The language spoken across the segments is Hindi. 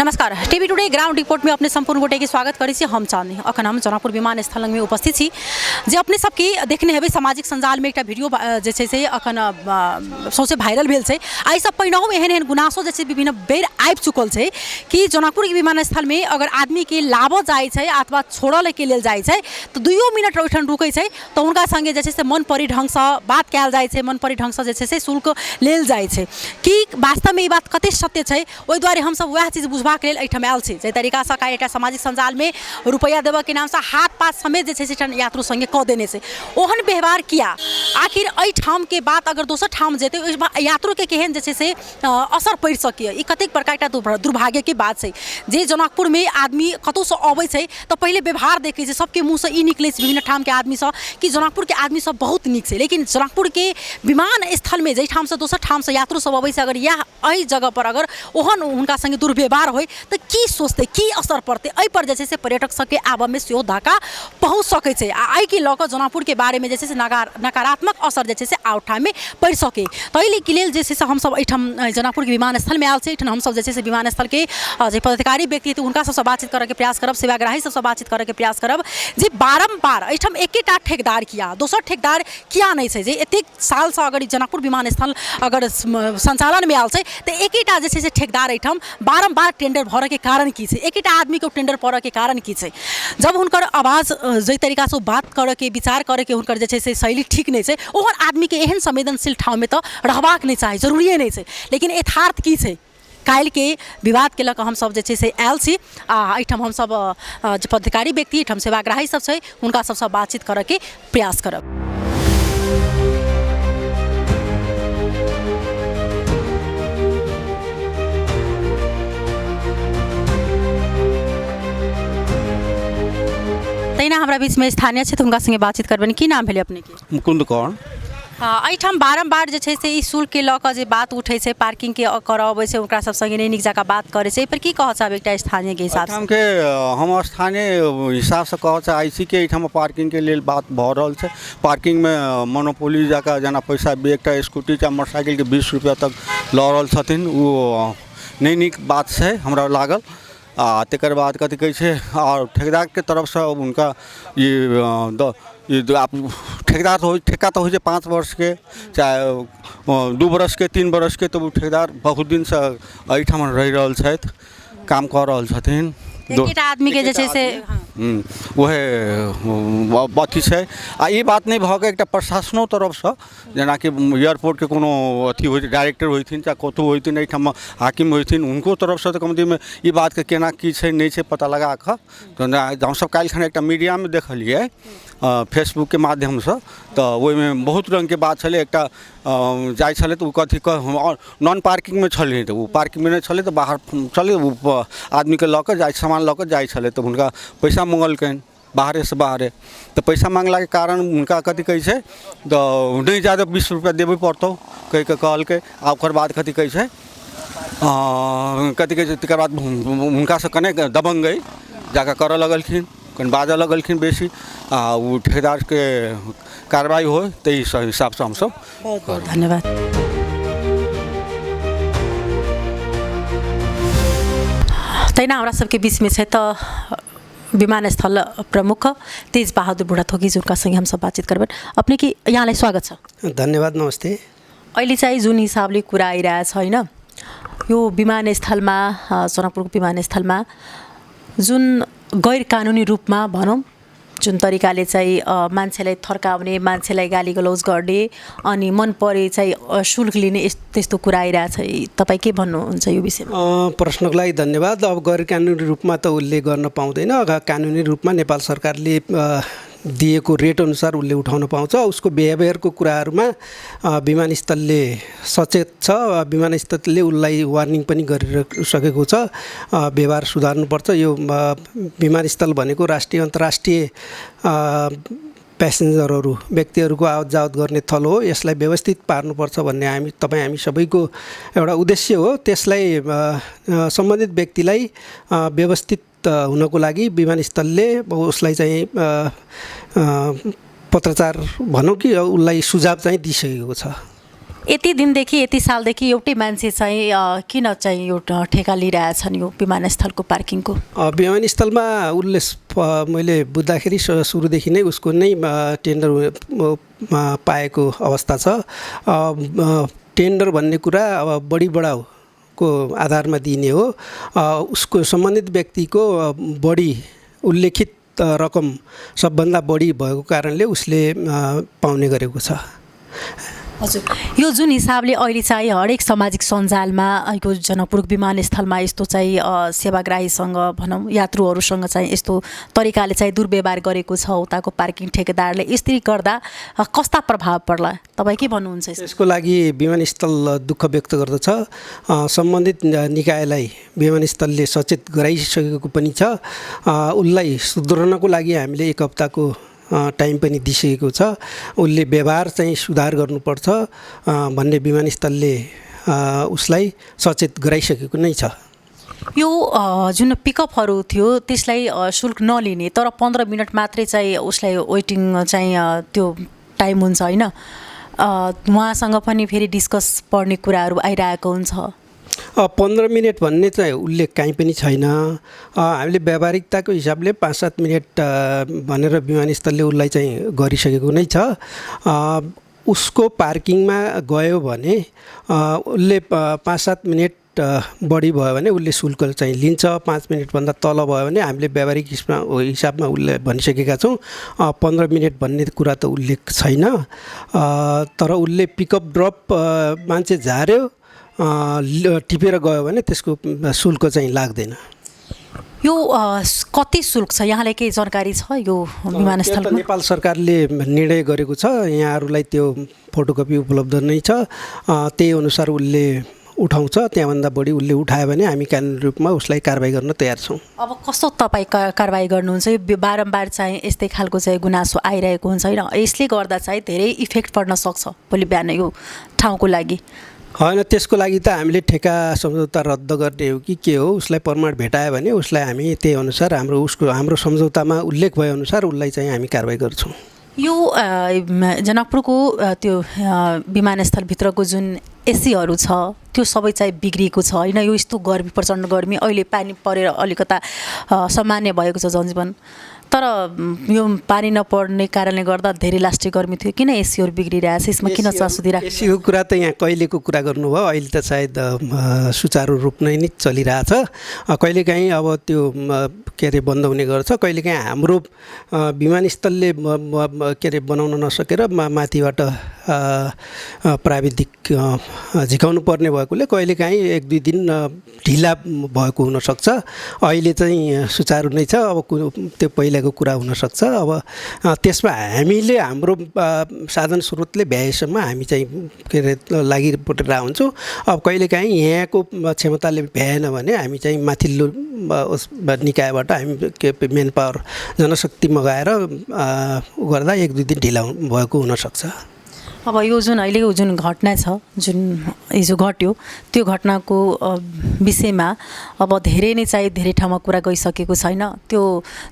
नमस्कार। टीवी टुडे ग्राउंड रिपोर्ट में अपने संपूर्ण गोटे के स्वागत करी छी। हम चांदनी अखन हम जनकपुर विमानस्थल में उपस्थित छी। जे अपने सबके देखने हेबे सामाजिक संजाल में एक वीडियो जे छै से अखन सौसे भाइरल भेल छै। आई सब पहिनहु एहन एहन गुनासो जे छै विभिन्न बेर आबि चुकल छै कि जनकपुर विमानस्थल में अगर आदमी के लाबो जाय छै अथवा छोड़ले के लेल जाय छै तो 2 मिनट ओठन रुकै छै तो उनका संगे जे छै से मन परी ढंग से बात कयल जाय छै, मन परी ढंग से जे छै से शुल्क लेल जाय छै कि वास्तव में ई बात कते सत्य छै। ओहि दुआरे हम सब वह चीज बुझबाक लेल एहिठाम आयल छी। जे तरीका से एकटा सामाजिक संजाल में रुपया देबऽ के नाम से हाथ पात समेत जे छै से यात्रु संगे कऽ देने छै। ओहन व्यवहार किया आखिर एहिठाम के बात अगर दोसर ठाम जेतै यात्रु के केहन जे छै से असर पड़ि सकैए। ई कतेक प्रकार एकटा दुर्भाग्य के बात छै। जे जनकपुर में आदमी कतौ से अबै छै तो पहले व्यवहार देखै छै, सबके मुँह से ई निकलै छै विभिन्न ठाम के आदमी सब कि जनकपुर के आदमी सब बहुत नीक छै। लेकिन जनकपुर के विमान स्थल में जहिठाम से दोसर ठाम से यात्रु सब अबै छै अगर यह एहि जगह पर अगर ओहन हुनका संगे दुर्व्यवहार होय तो की सोचते, की असर पड़ते, एहि पर जे छै से पर्यटक सबके आबऽ में सेहो धक्का पहुँच सकै छै। आ एहि के लऽ कऽ जनकपुर के बारे में जे छै से नकारात्मक असर जे छै से आउठाम में पड़ि सके। ताहि के लेल जे छै से हम सब एहिठाम जनकपुर के विमानस्थल में आयल छै। एहिठाम हम सब जे छै से विमानस्थल के जे पदाधिकारी व्यक्ति हेतै हुनका सबसँ बातचीत करऽ के प्रयास करब, सेवाग्राही सबसँ बातचीत करऽ के प्रयास करब जे बारम्बार एहिठाम एकेटा ठेकेदार किया, दोसर ठेकेदार किया नहीं छै। जे एतेक साल से अगर जनकपुर विमानस्थल अगर संचालन में आयल छै तो एकेटा जे छै से ठेकेदार एहिठाम बारम्बार टेंडर भरऽ के कारण की छै, एकेटा आदमी के टेंडर पड़ऽ के कारण की छै। जब हुनकर आवाज जे तरीका से बात करऽ के विचार करऽ के हुनकर जे छै से शैली ठीक नहीं छै, ओहन आदमी के एहन संवेदनशील ठाव में तो रहबाक नहीं चाही, जरूरिए नहीं छै। लेकिन यथार्थ की छै काल्हि के विवाद के लऽ हम सब जे छै से आयल छी। एहिठाम हम सब जे पदाधिकारी व्यक्ति एहिठाम सेवाग्राही सब छै हुनका सबसँ बातचीत करऽ के प्रयास करब। तैना हमरा बीच में स्थानीय छै तो हुनका संगे बातचीत करबनि। की नाम भेलै अपने के? मुकुंद कौन। एहिठाम बारम्बार जे छै से ई शुल्क के लऽ कऽ जे बात उठै छै, पार्किंग के करऽ अबै छै ओकरा सब संगे नहीं नीक जकाँ बात करै छै, पर की कहऽ चाहब एकटा स्थानीय के हिसाब से? के हम स्थानीय हिसाब से कहऽ चाहै छी कि एहिठाम पार्किंग के लेल बात भऽ रहल छै। पार्किंग में मोनोपोली जकाँ जेना पैसा एकटा स्कूटी या मोटरसाइकिल के 20 रुपया तक लऽ रहल छथिन, ओ नहीं नीक बात छै हमरा लागल। तकर बाद कथी कहै छै और ठेकेदार के तरफ से उनका ठेकेदार हो ठेका तो हो 5 वर्ष के चाहे 2 बरस के 3 बरस के, तो ठेकेदार बहुत दिन से एहिठाम रहि रहल छथि, काम कर रहल छथिन। एकेटा आदमी के जे छै से वह अथी छै। आ ई बात नहीं भऽ के एकटा प्रशासनो तरफ से जेना कि एयरपोर्ट के कोनो अथी हो डायरेक्टर होइथिन चाहे कतौ होइथिन एहिठाम हाकिम होइथिन उनको तरफ से तो कमती में ई बात के केना की छै नहीं छै पता लगा कऽ तो हम सब काल्हि खन एकटा मीडिया में देखलिए फेसबुक के माध्यम से, तो ओहि में बहुत रंग के बात छलै। एकटा जाइ छलै तो कथी नॉन पार्किंग में छलै, तो पार्किंग में नहीं छलै तो बाहर चले आदमी के लऽ कऽ जाइ सामान लऽ कऽ जाइ छलै, तो हुनका पैसा मंगलकनि बाहरे से बाहरे। तो पैसा मांगला के कारण उनका कथी कहै छै तो नहीं ज़्यादा 20 रुपया देबे पड़तौ कहि के कहलकै। आ ओकर बाद कथी कहै छै तकर बाद हुनका से कने दबंगई जाकर करऽ लगलखिन, कनि बाजऽ लगलखिन बेसी। वो ठेकेदार के कार्रवाई हो तो इस हिसाब से हम सब बहुत धन्यवाद। तैना हमरा सबके बीच में छै तो विमानस्थल प्रमुख तेज बहादुर बुढ़ाथोकी जुनका संगे हम सब बातचीत करबन। अपने की यहाँलाई स्वागत छ। धन्यवाद, नमस्ते। अहिले चाहिँ जुन हिसाबले कुरा आइरहेछ हैन, यो विमानस्थलमा जनकपुरको विमानस्थलमा जुन गैर कानुनी रूपमा भनौँ जुन तरिकाले चाहिँ मान्छेलाई थर्काउने, मान्छेलाई गाली गलौज गर्ने अनि मन परे चाहिँ शुल्क लिने त्यस्तो कुरा आइरहेछ। तपाईँ के भन्नुहुन्छ यो विषयमा? प्रश्नको लागि धन्यवाद। अब गैर कानुनी रूपमा त उसले गर्न पाउँदैन, कानुनी रूपमा नेपाल सरकारले दिएको रेट अनुसार उसले उठाउन पाउँछ। उसको बिहेभियरको कुराहरूमा विमानस्थलले सचेत छ, विमानस्थलले उसलाई वार्निङ पनि गरिसकेको छ, व्यवहार सुधार्नुपर्छ। यो विमानस्थल भनेको राष्ट्रिय अन्तर्राष्ट्रिय प्यासेन्जरहरू व्यक्तिहरूको आवत जावत गर्ने थल हो, यसलाई व्यवस्थित पार्नुपर्छ भन्ने हामी सबैको एउटा उद्देश्य हो। त्यसलाई सम्बन्धित व्यक्तिलाई व्यवस्थित हुनको लागि विमानस्थलले उसलाई चाहिँ पत्रचार भनौँ कि उसलाई सुझाव चाहिँ दिइसकेको छ। यति दिनदेखि यति सालदेखि एउटै मान्छे चाहिँ किन चाहिँ यो ठेका लिइरहेछन् यो विमानस्थलको पार्किङको? विमानस्थलमा उसले मैले बुझ्दाखेरि सुरुदेखि नै उसको नै टेन्डर पाएको अवस्था छ। टेन्डर भन्ने कुरा अब बढी बढाउको आधारमा दिने हो। उसको सम्बन्धित व्यक्तिको बढी उल्लेखित रकम सबभन्दा बढी भएको कारणले उसले पाउने गरेको छ। हजुर, यो जुन हिसाबले अहिले चाहिँ हरेक सामाजिक सञ्जालमा यो जनकपुर विमानस्थलमा यस्तो चाहिँ सेवाग्राहीसँग भनौँ यात्रुहरूसँग चाहिँ यस्तो तरिकाले चाहिँ दुर्व्यवहार गरेको छ उताको पार्किङ ठेकेदारले, यसरी गर्दा कस्ता प्रभाव पर्ला, तपाईँ के भन्नुहुन्छ? यसको लागि विमानस्थल दुःख व्यक्त गर्दछ। सम्बन्धित निकायलाई विमानस्थलले सचेत गराइसकेको पनि छ। उसलाई सुध्रनको लागि हामीले 1 हप्ताको टाइम पनि दिइसकेको छ। उसले व्यवहार चाहिँ सुधार गर्नुपर्छ भन्ने विमानस्थलले उसलाई सचेत गराइसकेको नै छ। यो जुन पिकअपहरू थियो त्यसलाई शुल्क नलिने, तर 15 मिनट मात्रै चाहिँ उसलाई वेटिङ चाहिँ त्यो टाइम हुन्छ होइन? उहाँसँग पनि फेरि डिस्कस पर्ने कुराहरू आइरहेको हुन्छ। 15 मिनट भन्ने चाहिँ उल्लेख कहीँ पनि छैन। हामीले व्यावहारिकताको हिसाबले 5-7 मिनट भनेर विमानस्थलले उसलाई चाहिँ गरिसकेको नै छ। उसको पार्किङमा गयो भने उसले 5-7 मिनट बढी भयो भने उसले शुल्क चाहिँ लिन्छ। 5 मिनटभन्दा तल भयो भने हामीले व्यावहारिक हिसाबमा उसले भनिसकेका छौँ। 15 मिनट भन्ने कुरा त उल्लेख छैन। तर उसले पिकअप ड्रप मान्छे झार्यो टिपेर गयो भने त्यसको शुल्क चाहिँ लाग्दैन। यो कति शुल्क छ, यहाँलाई केही जानकारी छ यो विमानस्थलमा? नेपाल सरकारले निर्णय गरेको छ, यहाँहरूलाई त्यो फोटोकपी उपलब्ध नै छ। त्यही अनुसार उसले उठाउँछ। त्यहाँभन्दा बढी उसले उठायो भने हामी कानुनी रूपमा उसलाई कारबाही गर्न तयार छौँ। अब कस्तो तपाईँ कारबाही गर्नुहुन्छ? यो बारम्बार चाहिँ यस्तै खालको चाहिँ गुनासो आइरहेको हुन्छ होइन? यसले गर्दा चाहिँ धेरै इफेक्ट पर्न सक्छ भोलि बिहान यो ठाउँको लागि। होइन, त्यसको लागि त हामीले ठेका सम्झौता रद्द गर्ने हो कि के हो? उसलाई प्रमाण भेटायो भने उसलाई हामी त्यही अनुसार हाम्रो सम्झौतामा उल्लेख भएअनुसार उसलाई चाहिँ हामी कारबाही गर्छौँ। यो जनकपुरको त्यो विमानस्थलभित्रको जुन एसीहरू छ त्यो सबै चाहिँ बिग्रिएको छ होइन? यो यस्तो गर्मी, प्रचण्ड गर्मी, अहिले पानी परेर अलिकता सामान्य भएको छ जनजीवन, तर यो पानी नपर्ने कारणले गर्दा धेरै लास्टिक गर्मी थियो। किन एसीहरू बिग्रिरहेछ? यसमा किन चासो दिइरहेको? एसीको कुरा त यहाँ कहिलेको कुरा गर्नुभयो, अहिले त सायद सुचारू रूपमा नै चलिरहेछ। कहिलेकाहीँ अब त्यो के अरे बन्द हुने गर्छ, कहिलेकाहीँ हाम्रो विमानस्थलले के अरे बनाउन नसकेर माथिबाट प्राविधिक झिकाउनु पर्ने भएकोले कहिलेकाहीँ 1-2 दिन ढिला भएको हुनसक्छ। अहिले चाहिँ सुचारू नै छ। अब त्यो पहिलाको कुरा हुनसक्छ। अब त्यसमा हामीले हाम्रो साधन स्रोतले भ्याएसम्म हामी चाहिँ के अरे लागिपरेर हुन्छौँ। अब कहिलेकाहीँ यहाँको क्षमताले भ्याएन भने हामी चाहिँ माथिल्लो निकायबाट हामी के मेन पावर जनशक्ति मगाएर गर्दा 1-2 दिन ढिला भएको हुनसक्छ। अब यो जुन अहिले यो जुन घटना छ, जुन हिजो घट्यो, त्यो घटनाको विषयमा अब धेरै नै चाहिँ धेरै ठाउँमा कुरा गइसकेको छैन। त्यो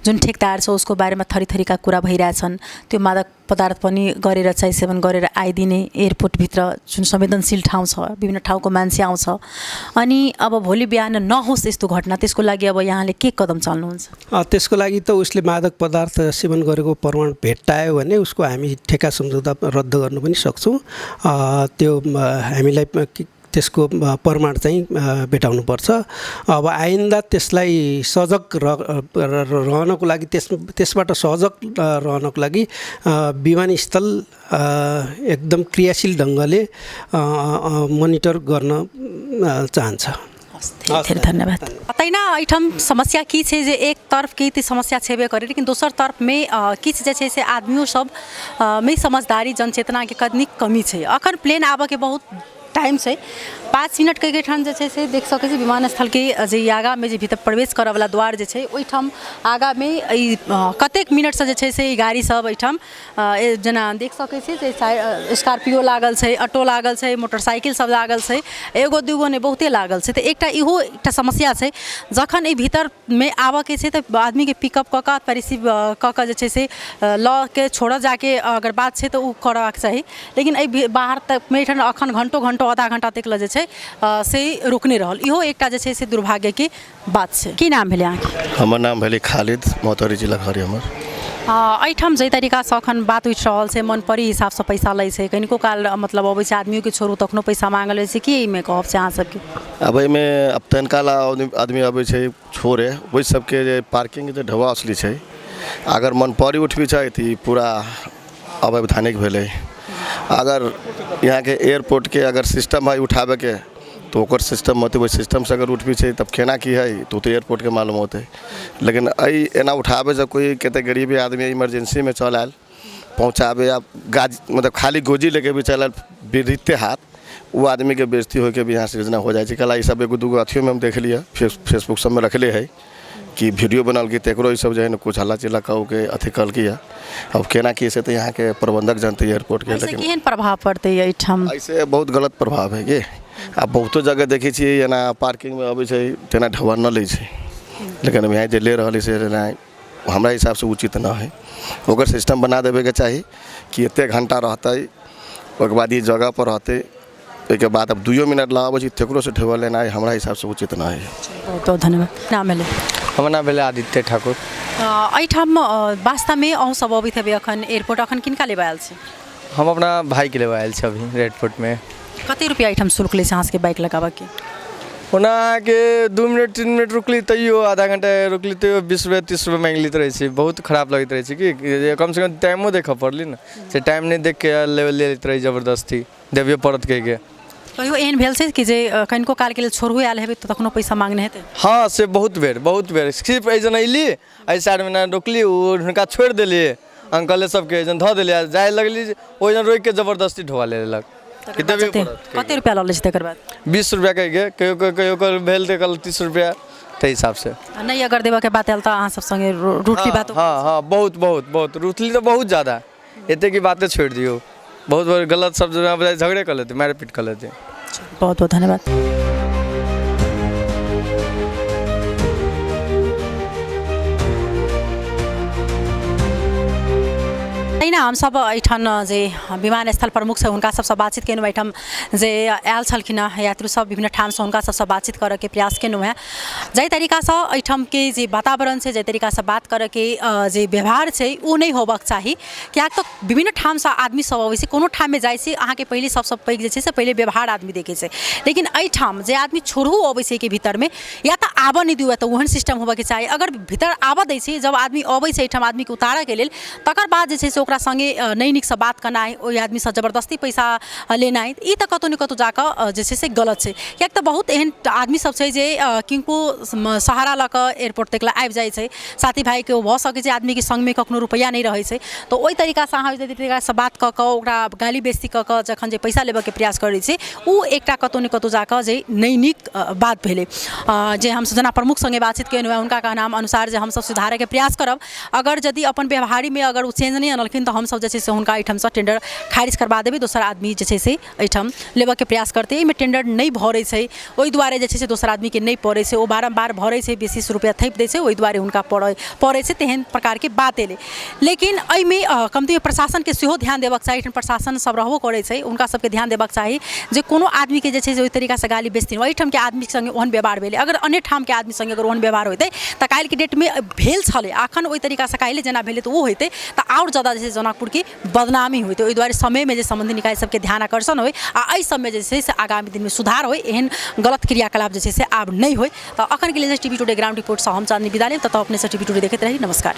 जुन ठेकदार छ उसको बारेमा थरीथरीका कुरा भइरहेछन्। त्यो मादक पदार्थ पनि गरेर चाहिँ सेवन गरेर आइदिने, एयरपोर्टभित्र जुन संवेदनशील ठाउँ छ, विभिन्न ठाउँको मान्छे आउँछ, अनि अब भोलि बिहान नहोस् यस्तो घटना, त्यसको लागि अब यहाँले के कदम चाल्नुहुन्छ? त्यसको लागि त उसले मादक पदार्थ सेवन गरेको प्रमाण भेट्टायो भने उसको हामी ठेका सम्झौता रद्द गर्नु पनि सक्छौँ। त्यो हामीलाई त्यसको प्रमाण चाहिँ भेटाउनुपर्छ। अब आइन्दा त्यसलाई सजग रहनको लागि त्यसबाट सजग रहनको लागि विमानस्थल एकदम क्रियाशील ढङ्गले मोनिटर गर्न चाहन्छ। धेरै धन्यवाद। पता ना एहिठाम समस्या की छै जे एक तरफ की तो समस्या छेबे करे, लेकिन दोसर तरफ में किछ जे छै से आदमियों सब में समझदारी जनचेतना के कतनी कमी छै। अखन प्लेन आबऽ के बहुत टाइम छै, 5 मिनट के ठाम जे छै से देख सकै छी विमानस्थल के जे आगा में जे भीतर प्रवेश करऽ वाला द्वार जे छै ओहिठाम आगा में ई कतेक मिनट से जे छै से ई गाड़ी सब एहिठाम जेना देख सकै छी जे स्कॉर्पियो लागल छै, ऑटो लागल छै, मोटरसाइकिल सब लागल छै, एगो दूगो ने बहुते लागल छै। तऽ एकटा समस्या छै जखन ई भीतर में आबऽ के छै तऽ आदमी के पिकअप कऽ कऽ रिसीव कऽ कऽ जे छै से लऽ के छोड़ऽ जाके अगर बात छै तऽ उ करबाक चाही। लेकिन एहि बाहर तक में अखन घंटो आधा घंटा तक ले जे छै से रुकने रहल, इहो एकटा जे छै से दुर्भाग्य के बात छै। की नाम भेलै अहाँके? हमर नाम भेलै खालिद, मोहतरी जिला घर हमर। एहिठाम जे तरीकासँ अखन बात उठि रहल छै मन परी हिसाबसँ पैसा लै छै, कनिको काल मतलब अबै छै आदमियोके छोड़ू तखनो पैसा मांगल होइ छै, की एहिमे कहब छै अहाँ सबके? अब एहिमे अब तनिका ला आदमी अबै छै छोड़े, ओहि सबके जे पार्किंग जे ढवा असली छै, अगर मन परी उठबी छै तऽ पूरा अवैधानिक भेलै। अगर यहाँ के एयरपोर्ट के अगर सिस्टम है उठावे के तो ओकर सिस्टम होते, वही सिस्टम से अगर उठबी छै तब केना की है तो एयरपोर्ट के मालूम होते। लेकिन एना उठावे से कोई कहते गरीबी आदमी इमरजेंसी में चल आयल पहुँचावे, अब गाज मतलब खाली गोजी लेके भी चल बिरिते हाथ, वो आदमी के बेइज्जती होके भी यहाँ से योजना हो जाए। कल सब एगो दूगो अथियों में हम देख लिया, फेसबुक सब में रखले है कि वीडियो बनल की तकरो सब जो है ना कुछ हल्ला चिल्ला कह के अथी कल किया। अब केना की से तो यहाँ के प्रबंधक जानते एयरपोर्ट के, लेकिन केहन प्रभाव पड़ते एहिठाम? ऐसे बहुत गलत प्रभाव है ये। अब बहुतो जगह देखी छे ना पार्किंग में अबै छै तेना ढवा न लै छै, लेकिन यहाँ जे ले रही से हमरा हिसाब से उचित न है। ओकर सिस्टम बना देवे के चाहिए कि एते घंटा रहते, ओकर बाद ई जगह पर रहते, एक बाद अब 2 मिनट लगाबै छी तकरो से ढवा लेना हमरा हिसाब से उचित न है। बहुत बहुत धन्यवाद। नाम भेलै? हमर नाम भेलै आदित्य ठाकुर। एहिठाम वास्तवमे अहूँ सब अबैत हेबै अखन एयरपोर्ट, अखन किनका लेबऽ आयल छी? हम अपना भाई के लेबऽ आयल छी अभी एयरपोर्ट में। कते रुपया एहिठाम शुल्क लै छै अहाँ सबके बाइक लगाबऽ के? ओना के 2 मिनट 3 मिनट रुकली तैयो, आधा घंटा रुकली तैयो 20 रुपया 30 रुपया मांग लैत रहे छै। बहुत खराब लगैत रहे छै कि कम से कम टाइमो देखऽ पड़ली ना, से टाइम नहीं देख के ले लैत रही जबरदस्ती देवियो पड़त के। कहियो एहन भेल छै कि जे कनिको काल के लेल छोड़ू आयल हेबै तऽ तखनो पैसा मांगने हेतै? हाँ से बहुत बेर सिर्फ ऐसन अयली एहि साइड में ना रुकली, हुनका छोड़ देलिए अंकल सबके जन धऽ देलिए, जाए लगली ओहि जन रोक के जबरदस्ती ढोआ ले लेलक। कते रुपया लऽ लै छै तकर बाद? 20 रुपया कहि के, कहियो भेल तऽ कल 30 रुपया ताहि हिसाब से। नहीं अगर देबऽ के बात आयल तऽ अहाँ सब संगे रूठली बात? हाँ बहुत रूठली तो बहुत ज़्यादा, एते की बातें छोड़ दियो, बहुत बार गलत सब झगड़े कर लेते, मार पीट कर लेते। बहुत बहुत धन्यवाद। ना हम सब एहिठाम जे विमानस्थल प्रमुख छै हुनका सबसँ बातचीत केलहुँ, एहिठाम जे आयल छलखिन हँ यात्री सब विभिन्न ठामसँ हुनका सबसँ बातचीत करऽके प्रयास केलहुँ हैं। जाहि तरीकासँ एहिठाम के जे वातावरण छै, जाहि तरीकासँ बात करऽके जे व्यवहार छै ओ नहीं होबाक चाही, किएक तऽ विभिन्न ठामसँ आदमी सब अबै छै, कोनो ठाममे जाइ छै अहाँके पहिले सबसँ पैघ जे छै से पहिले व्यवहार आदमी देखै छै। लेकिन एहिठाम जे आदमी छोड़ू अबै छै के भीतरमे या तऽ आबऽ नहीं दियौ, तऽ ओहन सिस्टम होबऽके चाही। अगर भीतर आबऽ दै छै, जब आदमी अबै छै एहिठाम आदमीके उतारऽके लेल, तकर बाद जे छै से ओकरा संगे नहीं नीक से बात करनाइ, ओहि आदमीसँ जबरदस्ती पैसा लेनाइ, ई तऽ कतौ ने कतौ जाकऽ जे छै से गलत छै। किएक तऽ बहुत एहन आदमी सब छै जे किनको सहारा लऽ कऽ एयरपोर्ट तक आबि जाइ छै, साथी भाईके भऽ सकै छै आदमीके संगमे कखनो रुपैआ नहीं रहै छै, तऽ ओहि तरीकासँ अहाँ ओहि तरीकासँ बात कऽ कऽ ओकरा गाली बेइज्जती कऽ कऽ जखन जे पैसा लेबऽके प्रयास करै छै, ओ एकटा कतौ ने कतौ जाकऽ जे नहीं नीक बात भेलै। जे हम जेना प्रमुख संगे बातचीत केलहुँ हैं, हुनका कहनाम अनुसार जे हमसब सुधारैके प्रयास करब, अगर यदि अपन व्यवहारीमे अगर ओ चेंज नहीं अनलखिन तऽ हमसब जे छै से हुनका एहिठामसँ टेंडर खारिज करबा देबै, दोसर आदमी जे छै से एहिठाम लेबऽके प्रयास करतै। एहिमे टेंडर नहीं भरै छै, ओहि दुआरे जे छै से दोसर आदमीके नहीं पड़ै छै, ओ बारम्बार भरै छै, 20 रुपया थैप दै छै, ओहि दुआरे हुनका पड़ै छै, तेहन प्रकारके बात एलै। लेकिन एहिमे कमती प्रशासनके सेहो ध्यान देबाक चाही, एहिठाम प्रशासन सब रहबो करै छै, हुनका सबके ध्यान देबाक चाही जे कोनो आदमीके जे छै से ओहि तरीकासँ गाली बेइज्जती एहिठामके आदमीके संगे ओहन व्यवहार भेलै। अगर अन्य ठामके आदमी संगे अगर ओहन व्यवहार होइतै तऽ काल्हिके डेटमे भेल छलै, एखन ओहि तरीकासँ काल्हि जेना भेलै तऽ ओ होइतै तऽ आओर ज्यादा जे छै जनकपुरके बदनामी होइतै। ओहि दुआरे समयमे जे सम्बन्धित निकाय सबके ध्यान आकर्षण होइ आ एहि सबमे जे छै से आगामी दिनमे सुधार होइ, एहन गलत क्रियाकलाप जे छै से आब नहीं होइ। तऽ अखन के लेल टीवी टुडे ग्राउंड रिपोर्टसँ हम चाँदनी विदा लेब, तब अपने से टीवी टुडे देखैत रही। नमस्कार।